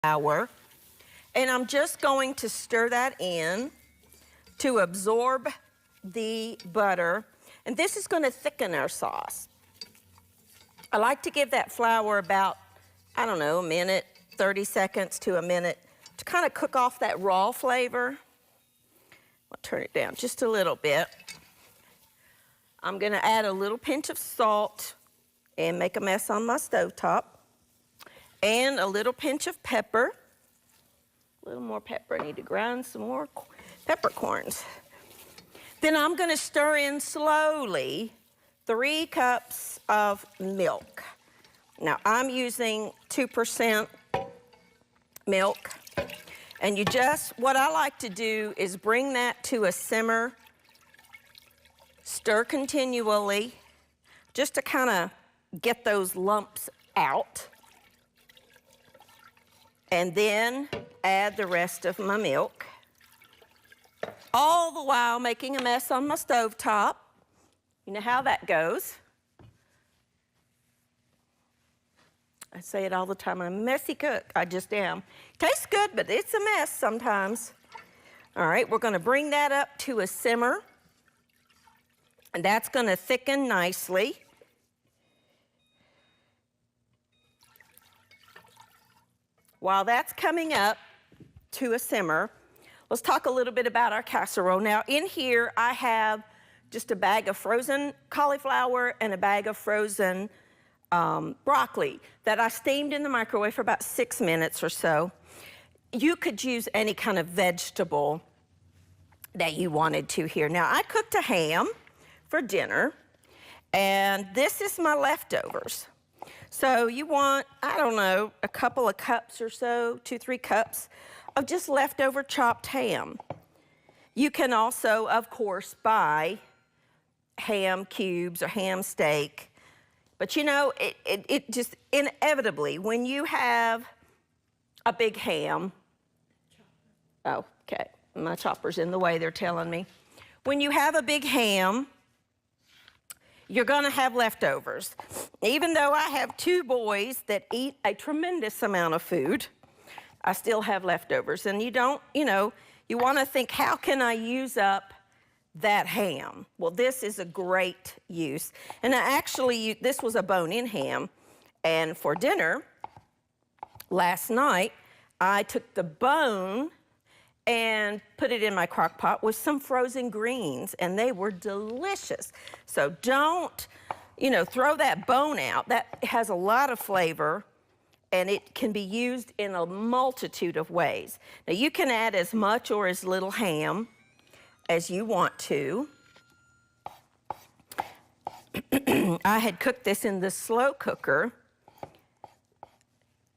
flour. And I'm just going to stir that in to absorb the butter. And this is going to thicken our sauce. I like to give that flour about, I don't know, a minute, 30 seconds to a minute to kind of cook off that raw flavor. I'll turn it down just a little bit. I'm going to add a little pinch of salt and make a mess on my stovetop. And a little pinch of pepper. A little more pepper. I need to grind some more peppercorns. Then I'm going to stir in slowly 3 cups of milk. Now I'm using 2% milk. And what I like to do is bring that to a simmer, stir continually, just to kind of get those lumps out. And then add the rest of my milk. All the while making a mess on my stovetop. You know how that goes. I say it all the time, I'm a messy cook. I just am. Tastes good, but it's a mess sometimes. All right, we're gonna bring that up to a simmer. And that's gonna thicken nicely. While that's coming up to a simmer, let's talk a little bit about our casserole. Now in here, I have just a bag of frozen cauliflower and a bag of frozen broccoli that I steamed in the microwave for about 6 minutes or so. You could use any kind of vegetable that you wanted to here. Now I cooked a ham for dinner, and this is my leftovers. So you want, I don't know, a couple of cups or so, 2-3 cups of just leftover chopped ham. You can also, of course, buy ham cubes or ham steak. But you know, it just inevitably, when you have a big ham, oh, okay, my chopper's in the way, they're telling me. When you have a big ham, you're gonna have leftovers. Even though I have 2 boys that eat a tremendous amount of food, I still have leftovers. And you don't, you wanna think, how can I use up that ham? Well, this is a great use. And this was a bone-in ham. And for dinner, last night, I took the bone and put it in my crock pot with some frozen greens, and they were delicious. So don't, throw that bone out. That has a lot of flavor, and it can be used in a multitude of ways. Now, you can add as much or as little ham as you want to. I had cooked this in the slow cooker.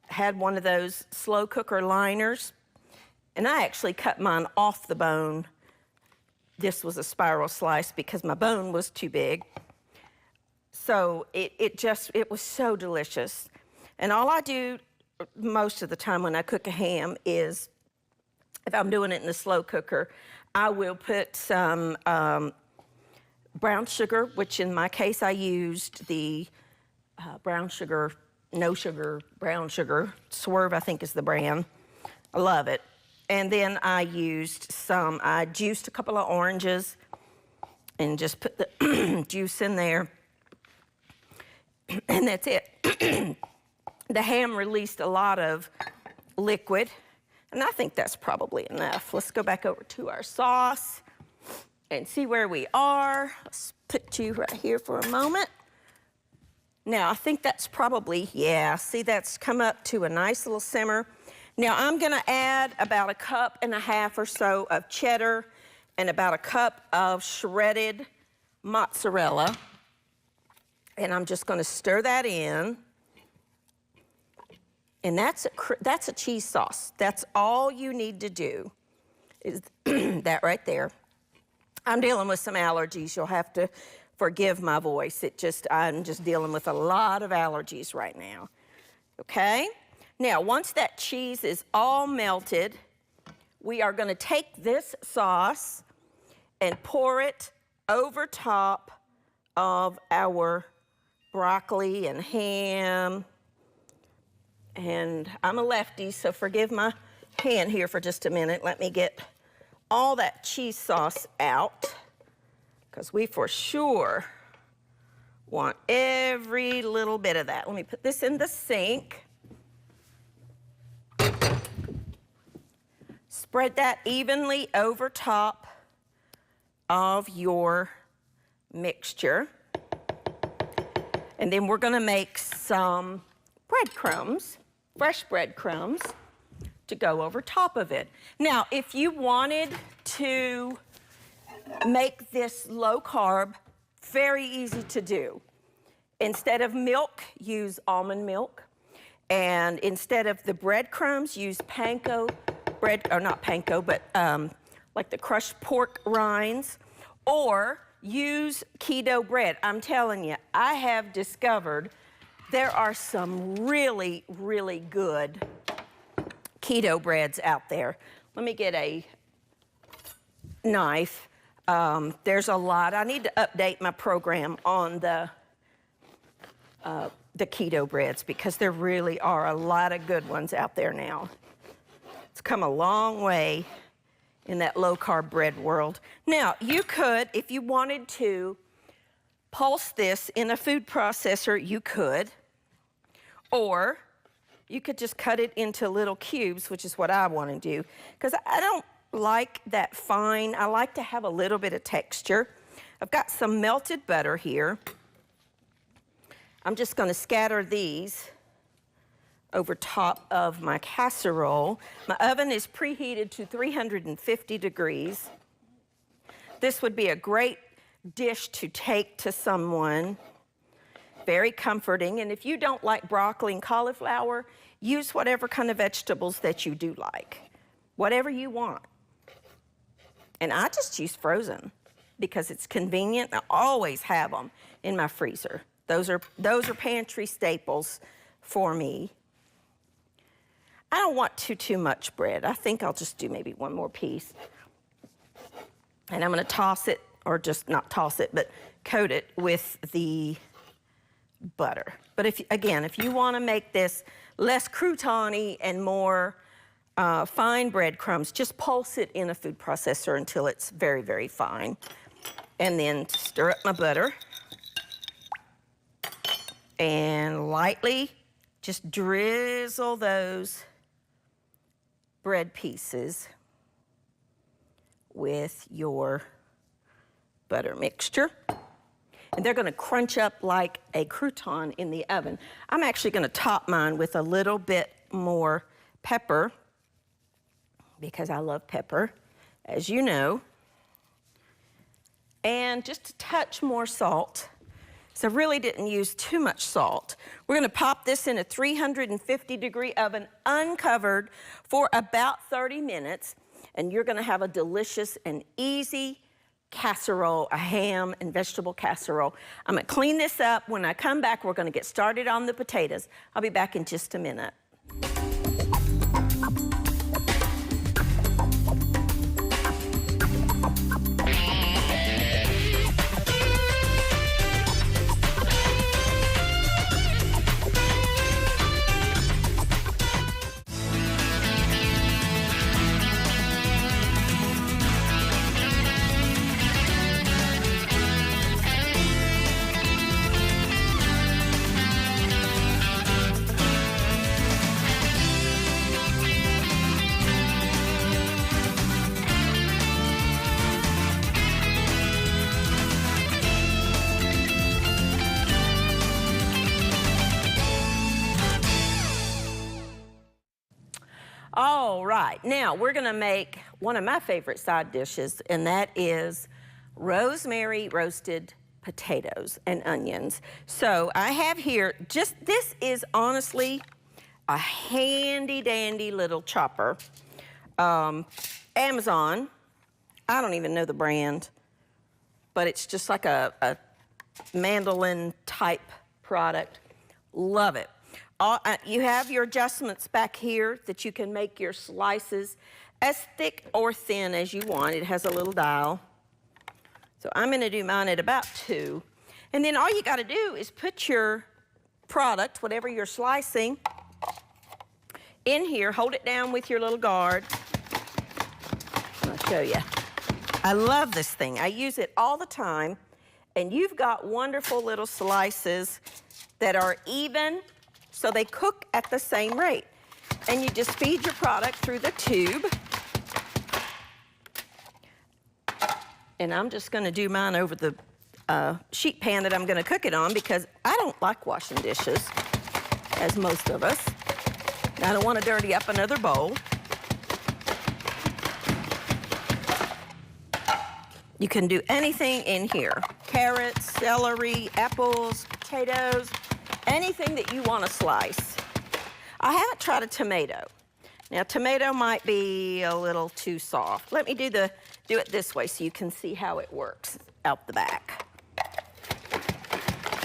Had one of those slow cooker liners. And I actually cut mine off the bone. This was a spiral slice because my bone was too big. So it was so delicious. And all I do most of the time when I cook a ham is, if I'm doing it in the slow cooker, I will put some brown sugar, which in my case I used the brown sugar, no sugar, brown sugar. Swerve, I think, is the brand. I love it. And then I juiced a couple of oranges and just put the juice in there. And that's it. The ham released a lot of liquid, and I think that's probably enough. Let's go back over to our sauce and see where we are. Let's put you right here for a moment. Now, I think that's probably, see, that's come up to a nice little simmer. Now I'm gonna add about 1.5 cups or so of cheddar and about 1 cup of shredded mozzarella. And I'm just gonna stir that in. And that's a cheese sauce. That's all you need to do, is that right there. I'm dealing with some allergies. You'll have to forgive my voice. I'm just dealing with a lot of allergies right now, okay? Now, once that cheese is all melted, we are gonna take this sauce and pour it over top of our broccoli and ham And I'm a lefty, so forgive my hand here for just a minute. Let me get all that cheese sauce out, because we for sure want every little bit of that. Let me put this in the sink. Spread that evenly over top of your mixture. And then we're gonna make some breadcrumbs, fresh breadcrumbs, to go over top of it. Now, if you wanted to make this low carb, very easy to do. Instead of milk, use almond milk. And instead of the breadcrumbs, use panko bread, or not panko, but like the crushed pork rinds, or use keto bread. I'm telling you, I have discovered there are some really, really good keto breads out there. Let me get a knife. There's a lot. I need to update my program on the keto breads, because there really are a lot of good ones out there now. It's come a long way in that low-carb bread world. Now, you could, if you wanted to, pulse this in a food processor, you could. Or you could just cut it into little cubes, which is what I want to do, because I don't like that fine. I like to have a little bit of texture. I've got some melted butter here. I'm just going to scatter these over top of my casserole. My oven is preheated to 350 degrees. This would be a great dish to take to someone. Very comforting. And if you don't like broccoli and cauliflower, use whatever kind of vegetables that you do like. Whatever you want. And I just use frozen because it's convenient. I always have them in my freezer. Those are pantry staples for me. I don't want too much bread. I think I'll just do maybe one more piece. And I'm gonna toss it, or just not toss it, but coat it with the butter. But if you wanna make this less crouton-y and more fine breadcrumbs, just pulse it in a food processor until it's very, very fine. And then stir up my butter. And lightly just drizzle those bread pieces with your butter mixture. And they're gonna crunch up like a crouton in the oven. I'm actually gonna top mine with a little bit more pepper, because I love pepper, as you know. And just a touch more salt. So I really didn't use too much salt. We're gonna pop this in a 350-degree oven, uncovered, for about 30 minutes, and you're gonna have a delicious and easy casserole, a ham and vegetable casserole. I'm gonna clean this up. When I come back, we're gonna get started on the potatoes. I'll be back in just a minute. All right, now we're gonna make one of my favorite side dishes, and that is rosemary roasted potatoes and onions. So I have here, this is honestly a handy dandy little chopper. Amazon, I don't even know the brand, but it's just like a mandolin type product. Love it. You have your adjustments back here that you can make your slices as thick or thin as you want. It has a little dial. So I'm gonna do mine at about 2. And then all you gotta do is put your product, whatever you're slicing, in here, hold it down with your little guard. I'll show you. I love this thing. I use it all the time. And you've got wonderful little slices that are even, so they cook at the same rate. And you just feed your product through the tube. And I'm just gonna do mine over the sheet pan that I'm gonna cook it on because I don't like washing dishes, as most of us. I don't wanna dirty up another bowl. You can do anything in here. Carrots, celery, apples, potatoes, anything that you wanna slice. I haven't tried a tomato. Now, tomato might be a little too soft. Let me do it this way so you can see how it works out the back.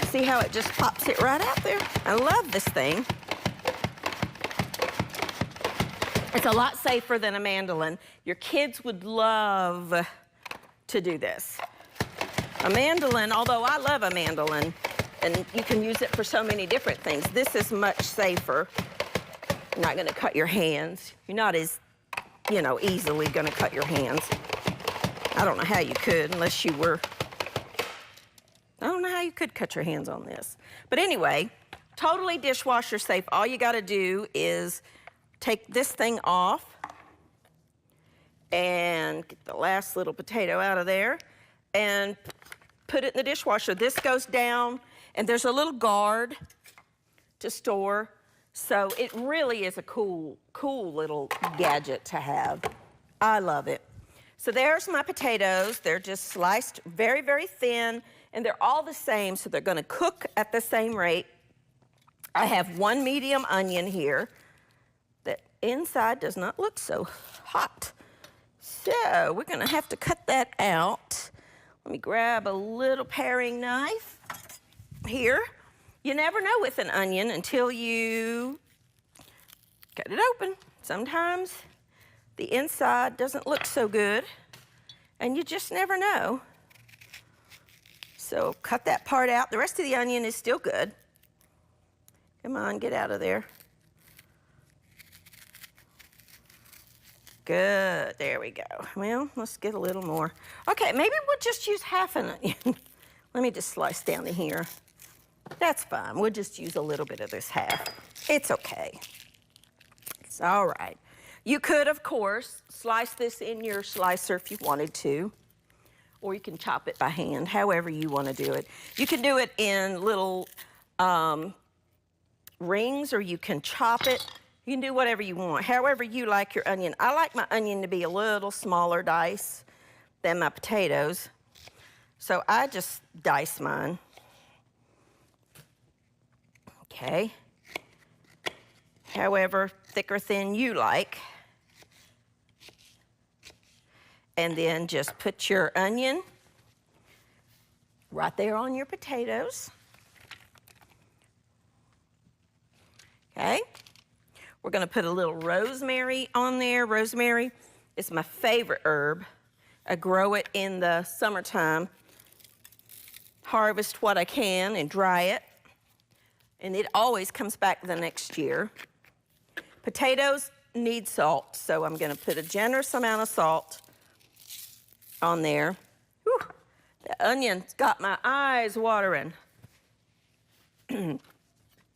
See how it just pops it right out there? I love this thing. It's a lot safer than a mandolin. Your kids would love to do this. A mandolin, although I love a mandolin, and you can use it for so many different things, this is much safer. You're not gonna cut your hands. You're not as, easily gonna cut your hands. I don't know how you could unless you were, I don't know how you could cut your hands on this. But anyway, totally dishwasher safe. All you gotta do is take this thing off and get the last little potato out of there and put it in the dishwasher. This goes down and there's a little guard to store. So it really is a cool little gadget to have. I love it. So there's my potatoes. They're just sliced very, very thin, and they're all the same, so they're gonna cook at the same rate. I have one medium onion here that inside does not look so hot. So we're gonna have to cut that out. Let me grab a little paring knife here. You never know with an onion until you cut it open. Sometimes the inside doesn't look so good, and you just never know. So cut that part out. The rest of the onion is still good. Come on, get out of there. Good, there we go. Well, let's get a little more. Okay, maybe we'll just use half an onion. Let me just slice down to here. That's fine, we'll just use a little bit of this half. It's okay. It's all right. You could, of course, slice this in your slicer if you wanted to, or you can chop it by hand, however you want to do it. You can do it in little rings, or you can chop it. You can do whatever you want, however you like your onion. I like my onion to be a little smaller dice than my potatoes, so I just dice mine. Okay. However thick or thin you like. And then just put your onion right there on your potatoes. Okay. We're gonna put a little rosemary on there. Rosemary is my favorite herb. I grow it in the summertime. Harvest what I can and dry it. And it always comes back the next year. Potatoes need salt, so I'm gonna put a generous amount of salt on there. Whew, the onion's got my eyes watering.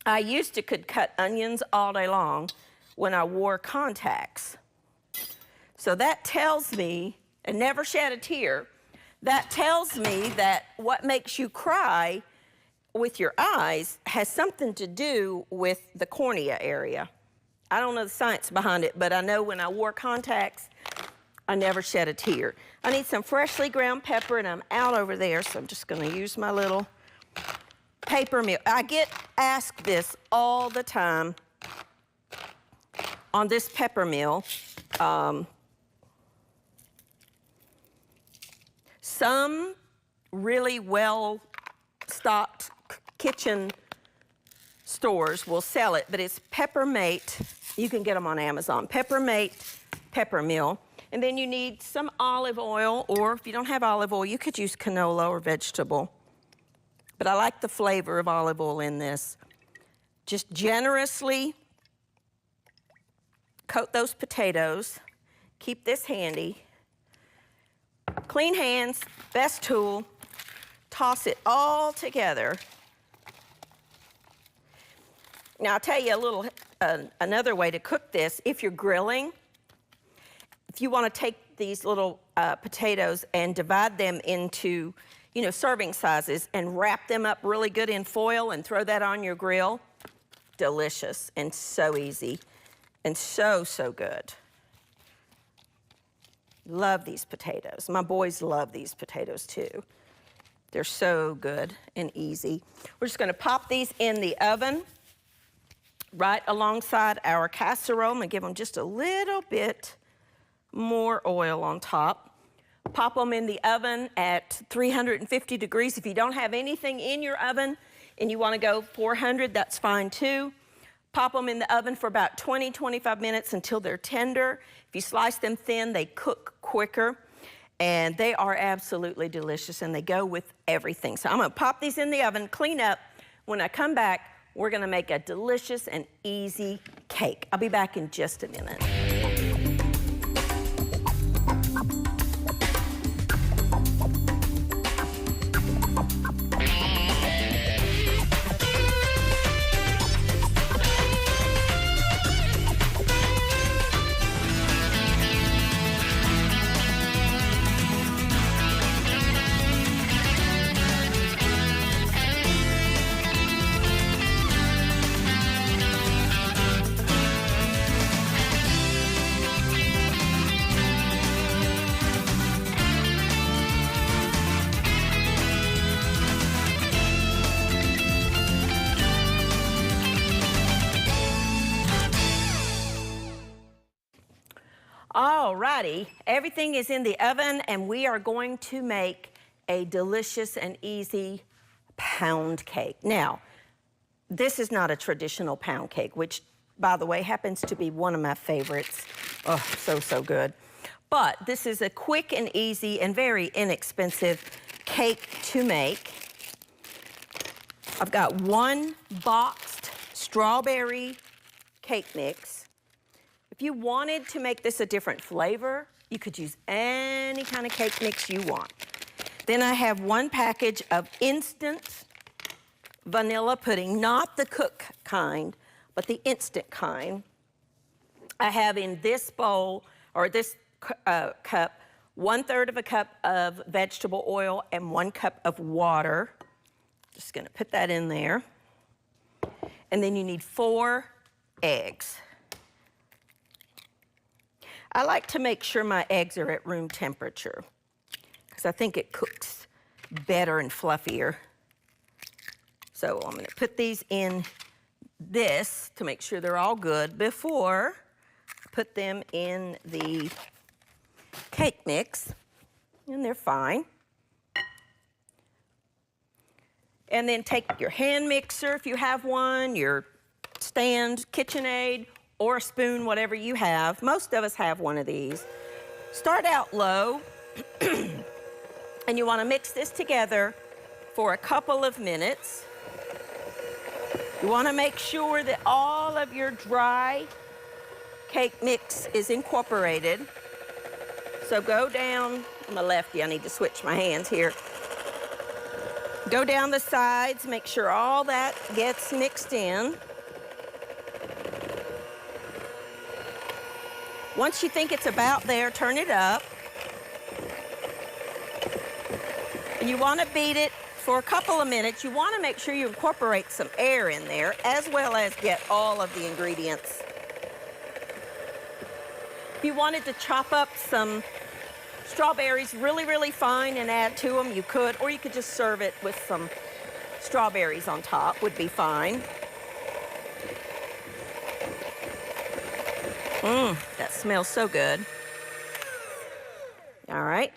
I used to could cut onions all day long when I wore contacts. So that tells me, and never shed a tear, that tells me that what makes you cry with your eyes has something to do with the cornea area. I don't know the science behind it, but I know when I wore contacts, I never shed a tear. I need some freshly ground pepper, and I'm out over there, so I'm just gonna use my little paper mill. I get asked this all the time on this pepper mill. Some really well-stocked kitchen stores will sell it, but it's Peppermate. You can get them on Amazon. Peppermate pepper mill. And then you need some olive oil, or if you don't have olive oil, you could use canola or vegetable. But I like the flavor of olive oil in this. Just generously coat those potatoes. Keep this handy. Clean hands, best tool. Toss it all together. Now I'll tell you a little, another way to cook this. If you're grilling, if you want to take these little potatoes and divide them into, you know, serving sizes and wrap them up really good in foil and throw that on your grill, delicious and so easy and so, so good. Love these potatoes. My boys love these potatoes too. They're so good and easy. We're just gonna pop these in the oven right alongside our casserole. I'm gonna give them just a little bit more oil on top. Pop them in the oven at 350 degrees. If you don't have anything in your oven and you wanna go 400, that's fine too. Pop them in the oven for about 20, 25 minutes until they're tender. If you slice them thin, they cook quicker, and they are absolutely delicious, and they go with everything. So I'm gonna pop these in the oven, clean up. When I come back, we're gonna make a delicious and easy cake. I'll be back in just a minute. Alrighty, everything is in the oven, and we are going to make a delicious and easy pound cake. Now, this is not a traditional pound cake, which, by the way, happens to be one of my favorites. Oh, so, so good. But this is a quick and easy and very inexpensive cake to make. I've got 1 boxed strawberry cake mix. If you wanted to make this a different flavor, you could use any kind of cake mix you want. Then I have 1 package of instant vanilla pudding, not the cook kind, but the instant kind. I have in this bowl, or this cup, 1/3 of a cup of vegetable oil and 1 cup of water. Just gonna put that in there. And then you need 4 eggs. I like to make sure my eggs are at room temperature because I think it cooks better and fluffier. So I'm gonna put these in this to make sure they're all good before I put them in the cake mix, and they're fine. And then take your hand mixer if you have one, your stand, KitchenAid, or a spoon, whatever you have. Most of us have one of these. Start out low, and you want to mix this together for a couple of minutes. You want to make sure that all of your dry cake mix is incorporated. So go down, I'm a lefty, I need to switch my hands here. Go down the sides, make sure all that gets mixed in. Once you think it's about there, turn it up. And you want to beat it for a couple of minutes. You want to make sure you incorporate some air in there, as well as get all of the ingredients. If you wanted to chop up some strawberries really, really fine and add to them, you could, or you could just serve it with some strawberries on top, would be fine. That smells so good. All right.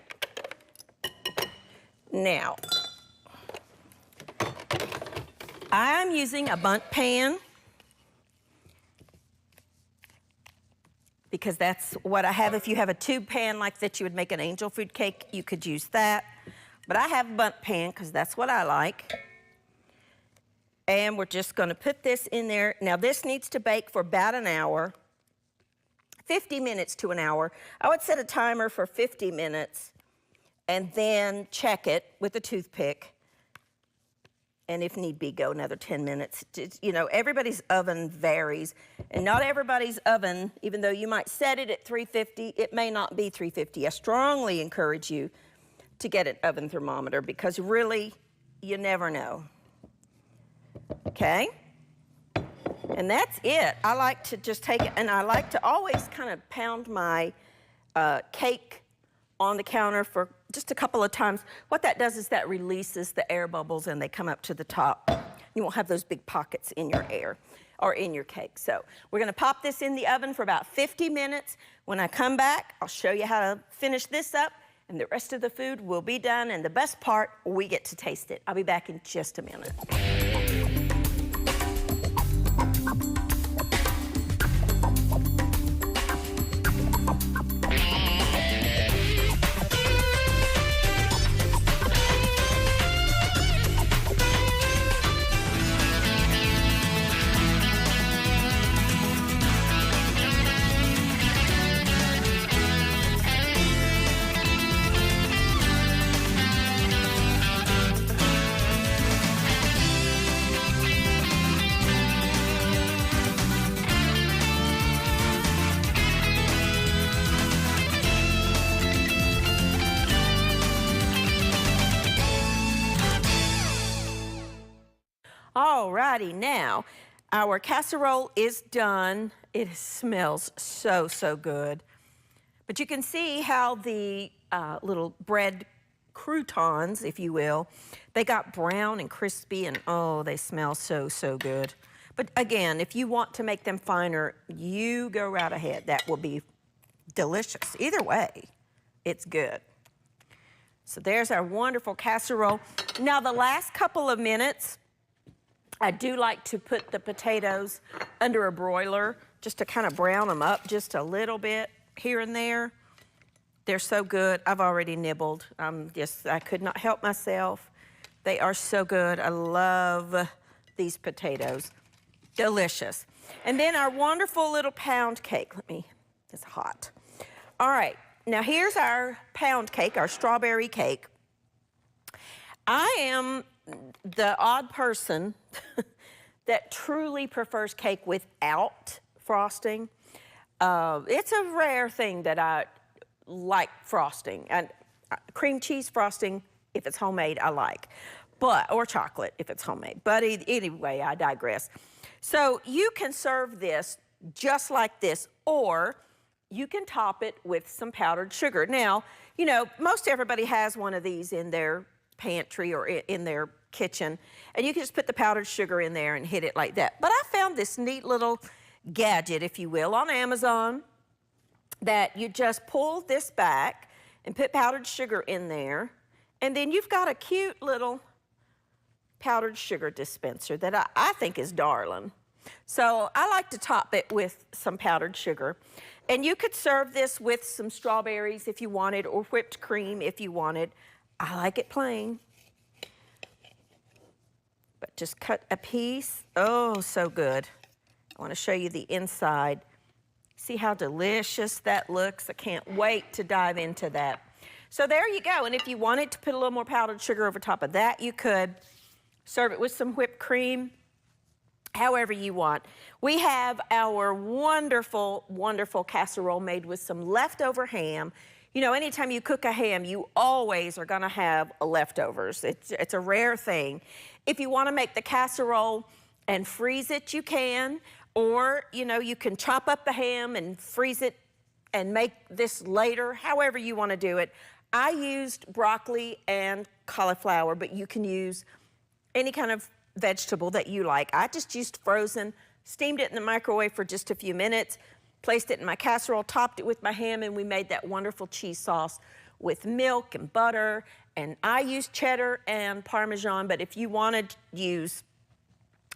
Now, I'm using a bundt pan because that's what I have. If you have a tube pan like that, you would make an angel food cake, you could use that. But I have a bundt pan because that's what I like. And we're just gonna put this in there. Now this needs to bake for about an hour. 50 minutes to an hour. I would set a timer for 50 minutes and then check it with a toothpick. And if need be, go another 10 minutes. You know, everybody's oven varies. And not everybody's oven, even though you might set it at 350, it may not be 350. I strongly encourage you to get an oven thermometer because really, you never know. Okay? And that's it. I like to just take it, and I like to always kind of pound my cake on the counter for just a couple of times. What that does is that releases the air bubbles and they come up to the top. You won't have those big pockets in your air or in your cake. So we're gonna pop this in the oven for about 50 minutes. When I come back, I'll show you how to finish this up and the rest of the food will be done. And the best part, we get to taste it. I'll be back in just a minute. Alrighty, now our casserole is done. It smells so, so good. But you can see how the little bread croutons, if you will, they got brown and crispy and oh, they smell so, so good. But again, if you want to make them finer, you go right ahead. That will be delicious. Either way, it's good. So there's our wonderful casserole. Now the last couple of minutes, I do like to put the potatoes under a broiler just to kind of brown them up just a little bit here and there. They're so good. I've already nibbled. I could not help myself. They are so good. I love these potatoes. Delicious. And then our wonderful little pound cake. It's hot. All right, now here's our pound cake, our strawberry cake. I am the odd person that truly prefers cake without frosting. It's a rare thing that I like frosting. And cream cheese frosting, if it's homemade, I like. Or chocolate, if it's homemade. But anyway, I digress. So you can serve this just like this, or you can top it with some powdered sugar. Now, you know, most everybody has one of these in their pantry or in their kitchen, and you can just put the powdered sugar in there and hit it like that. But I found this neat little gadget, if you will, on Amazon that you just pull this back and put powdered sugar in there, and then you've got a cute little powdered sugar dispenser that I think is darling. So I like to top it with some powdered sugar. And you could serve this with some strawberries if you wanted, or whipped cream if you wanted. I like it plain. But just cut a piece. Oh, so good. I want to show you the inside. See how delicious that looks? I can't wait to dive into that. So there you go. And if you wanted to put a little more powdered sugar over top of that, you could. Serve it with some whipped cream, however you want. We have our wonderful, wonderful casserole made with some leftover ham. You know, anytime you cook a ham, you always are gonna have leftovers. It's a rare thing. If you wanna make the casserole and freeze it, you can. Or, you know, you can chop up the ham and freeze it and make this later, however you wanna do it. I used broccoli and cauliflower, but you can use any kind of vegetable that you like. I just used frozen, steamed it in the microwave for just a few minutes, placed it in my casserole, topped it with my ham, and we made that wonderful cheese sauce with milk and butter. And I used cheddar and Parmesan, but if you wanted to use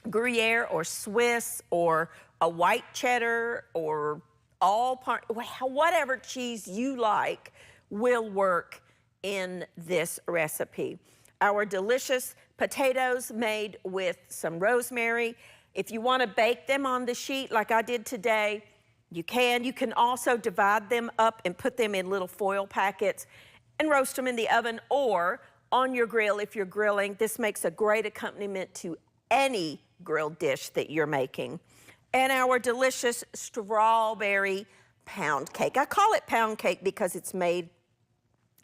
Gruyere or Swiss or a white cheddar or whatever cheese you like will work in this recipe. Our delicious potatoes made with some rosemary. If you want to bake them on the sheet like I did today, You can also divide them up and put them in little foil packets and roast them in the oven or on your grill if you're grilling. This makes a great accompaniment to any grilled dish that you're making. And our delicious strawberry pound cake. I call it pound cake because it's made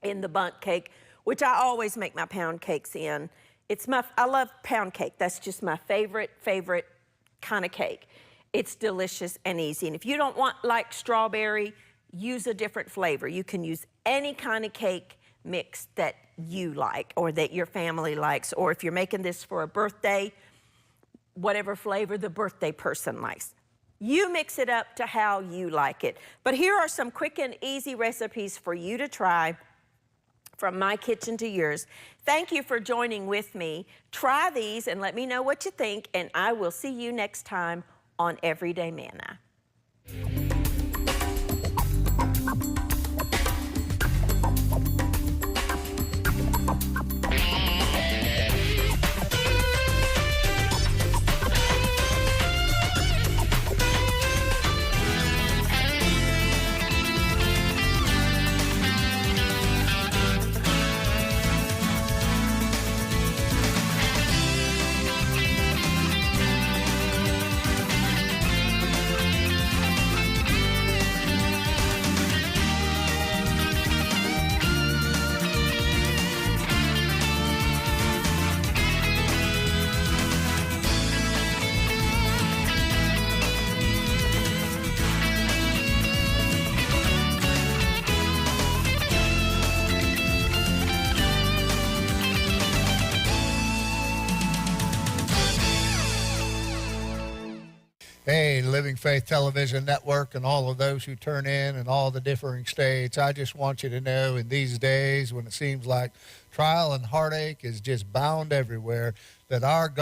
in the bundt cake, which I always make my pound cakes in. I love pound cake. That's just my favorite kind of cake. It's delicious and easy. And if you don't like strawberry, use a different flavor. You can use any kind of cake mix that you like or that your family likes. Or if you're making this for a birthday, whatever flavor the birthday person likes. You mix it up to how you like it. But here are some quick and easy recipes for you to try from my kitchen to yours. Thank you for joining with me. Try these and let me know what you think, and I will see you next time on Everyday Manna. Hey, Living Faith Television Network and all of those who turn in all the differing states, I just want you to know in these days when it seems like trial and heartache is just bound everywhere, that our God